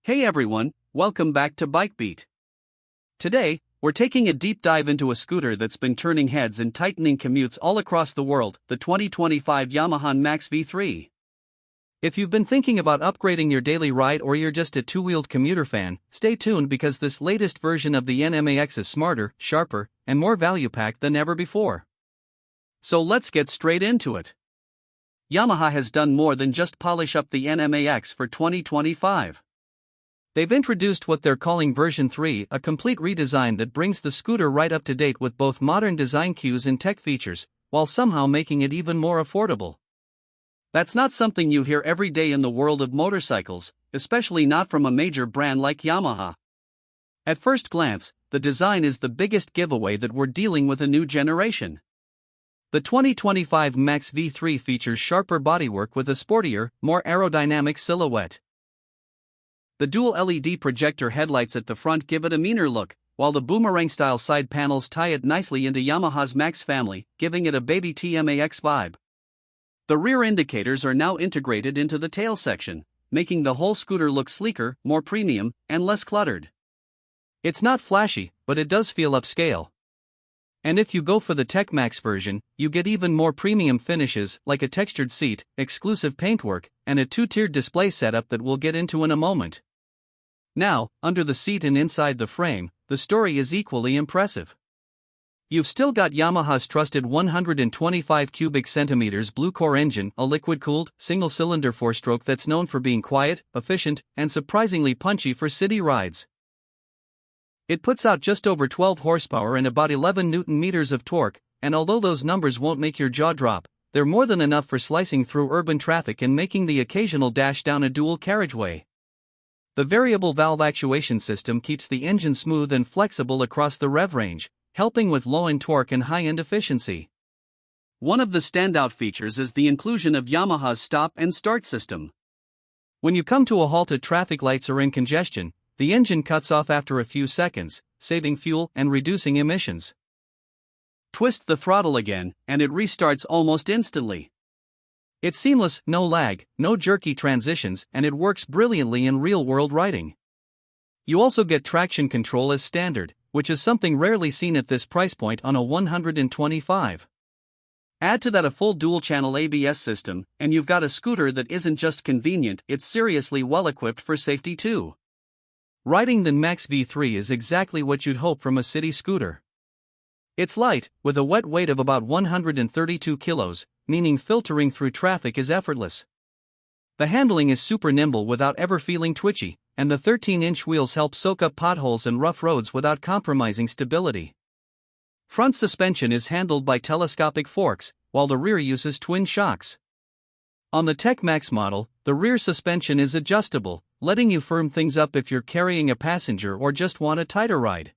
Hey everyone, welcome back to BikeBeat. Today, we're taking a deep dive into a scooter that's been turning heads and tightening commutes all across the world, the 2025 Yamaha NMAX V3. If you've been thinking about upgrading your daily ride or you're just a two-wheeled commuter fan, stay tuned because this latest version of the NMAX is smarter, sharper, and more value-packed than ever before. So let's get straight into it. Yamaha has done more than just polish up the NMAX for 2025. They've introduced what they're calling version 3, a complete redesign that brings the scooter right up to date with both modern design cues and tech features, while somehow making it even more affordable. That's not something you hear every day in the world of motorcycles, especially not from a major brand like Yamaha. At first glance, the design is the biggest giveaway that we're dealing with a new generation. The 2025 NMAX V3 features sharper bodywork with a sportier, more aerodynamic silhouette. The dual LED projector headlights at the front give it a meaner look, while the boomerang-style side panels tie it nicely into Yamaha's NMAX family, giving it a baby NMAX vibe. The rear indicators are now integrated into the tail section, making the whole scooter look sleeker, more premium, and less cluttered. It's not flashy, but it does feel upscale. And if you go for the TechMax version, you get even more premium finishes like a textured seat, exclusive paintwork, and a two-tiered display setup that we'll get into in a moment. Now, under the seat and inside the frame, the story is equally impressive. You've still got Yamaha's trusted 125 cubic centimeters Blue Core engine, a liquid-cooled, single-cylinder four-stroke that's known for being quiet, efficient, and surprisingly punchy for city rides. It puts out just over 12 horsepower and about 11 Nm of torque, and although those numbers won't make your jaw drop, they're more than enough for slicing through urban traffic and making the occasional dash down a dual carriageway. The variable valve actuation system keeps the engine smooth and flexible across the rev range, helping with low-end torque and high-end efficiency. One of the standout features is the inclusion of Yamaha's stop and start system. When you come to a halt at traffic lights or in congestion, the engine cuts off after a few seconds, saving fuel and reducing emissions. Twist the throttle again, and it restarts almost instantly. It's seamless, no lag, no jerky transitions, and it works brilliantly in real-world riding. You also get traction control as standard, which is something rarely seen at this price point on a 125. Add to that a full dual-channel ABS system, and you've got a scooter that isn't just convenient, it's seriously well-equipped for safety too. Riding the NMAX V3 is exactly what you'd hope from a city scooter. It's light, with a wet weight of about 132 kilos, meaning filtering through traffic is effortless. The handling is super nimble without ever feeling twitchy, and the 13-inch wheels help soak up potholes and rough roads without compromising stability. Front suspension is handled by telescopic forks, while the rear uses twin shocks. On the TechMax model, the rear suspension is adjustable, letting you firm things up if you're carrying a passenger or just want a tighter ride.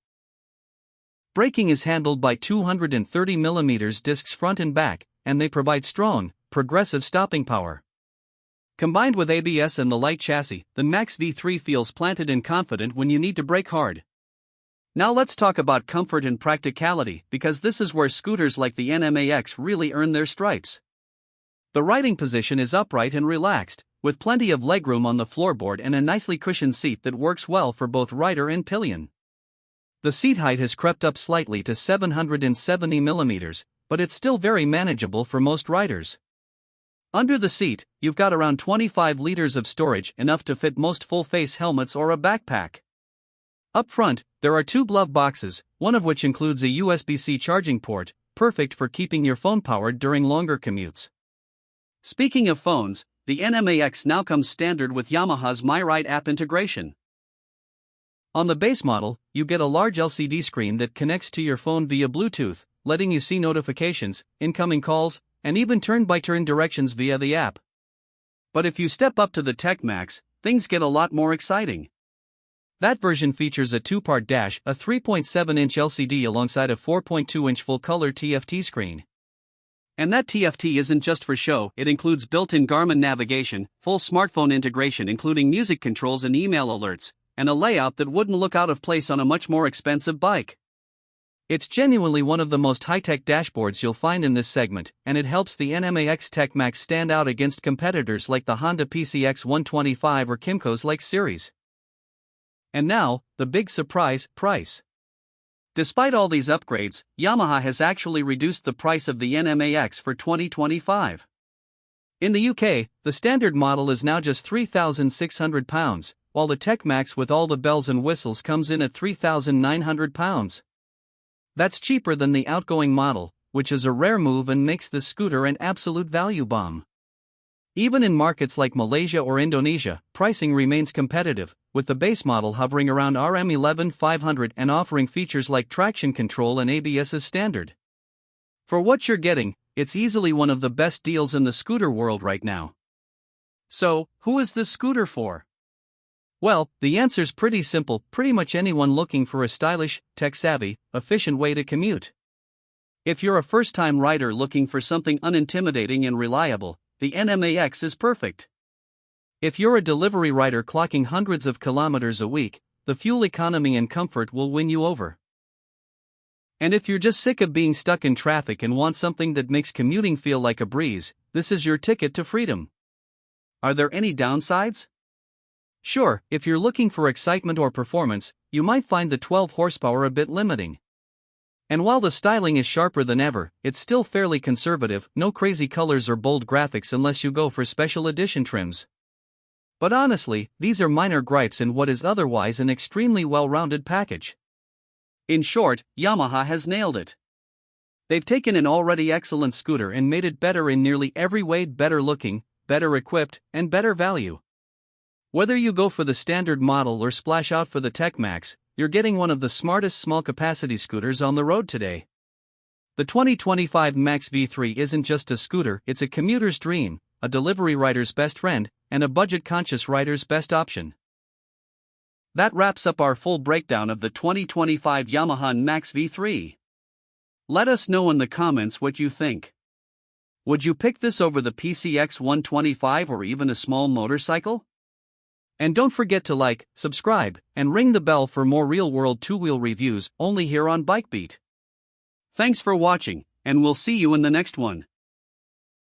Braking is handled by 230mm discs front and back, and they provide strong, progressive stopping power. Combined with ABS and the light chassis, the NMAX V3 feels planted and confident when you need to brake hard. Now let's talk about comfort and practicality, because this is where scooters like the NMAX really earn their stripes. The riding position is upright and relaxed, with plenty of legroom on the floorboard and a nicely cushioned seat that works well for both rider and pillion. The seat height has crept up slightly to 770mm, but it's still very manageable for most riders. Under the seat, you've got around 25 liters of storage, enough to fit most full-face helmets or a backpack. Up front, there are two glove boxes, one of which includes a USB-C charging port, perfect for keeping your phone powered during longer commutes. Speaking of phones, the NMAX now comes standard with Yamaha's MyRide app integration. On the base model, you get a large LCD screen that connects to your phone via Bluetooth, letting you see notifications, incoming calls, and even turn-by-turn directions via the app. But if you step up to the TechMax, things get a lot more exciting. That version features a two-part dash, a 3.7-inch LCD alongside a 4.2-inch full-color TFT screen. And that TFT isn't just for show, it includes built-in Garmin navigation, full smartphone integration including music controls and email alerts, and a layout that wouldn't look out of place on a much more expensive bike. It's genuinely one of the most high-tech dashboards you'll find in this segment, and it helps the NMAX TechMax stand out against competitors like the Honda PCX 125 or Kymco's Lake series. And now, the big surprise, price. Despite all these upgrades, Yamaha has actually reduced the price of the NMAX for 2025. In the UK, the standard model is now just £3,600, while the NMAX with all the bells and whistles comes in at £3,900. That's cheaper than the outgoing model, which is a rare move and makes this scooter an absolute value bomb. Even in markets like Malaysia or Indonesia, pricing remains competitive, with the base model hovering around RM11,500 and offering features like traction control and ABS as standard. For what you're getting, it's easily one of the best deals in the scooter world right now. So, who is this scooter for? Well, the answer's pretty simple: pretty much anyone looking for a stylish, tech-savvy, efficient way to commute. If you're a first-time rider looking for something unintimidating and reliable, the NMAX is perfect. If you're a delivery rider clocking hundreds of kilometers a week, the fuel economy and comfort will win you over. And if you're just sick of being stuck in traffic and want something that makes commuting feel like a breeze, this is your ticket to freedom. Are there any downsides? Sure, if you're looking for excitement or performance, you might find the 12 horsepower a bit limiting. And while the styling is sharper than ever, it's still fairly conservative, no crazy colors or bold graphics unless you go for special edition trims. But honestly, these are minor gripes in what is otherwise an extremely well-rounded package. In short, Yamaha has nailed it. They've taken an already excellent scooter and made it better in nearly every way: better looking, better equipped, and better value. Whether you go for the standard model or splash out for the NMAX, you're getting one of the smartest small-capacity scooters on the road today. The 2025 NMAX V3 isn't just a scooter, it's a commuter's dream, a delivery rider's best friend, and a budget-conscious rider's best option. That wraps up our full breakdown of the 2025 Yamaha NMAX V3. Let us know in the comments what you think. Would you pick this over the PCX 125 or even a small motorcycle? And don't forget to like, subscribe, and ring the bell for more real-world two-wheel reviews only here on BikeBeat. Thanks for watching, and we'll see you in the next one.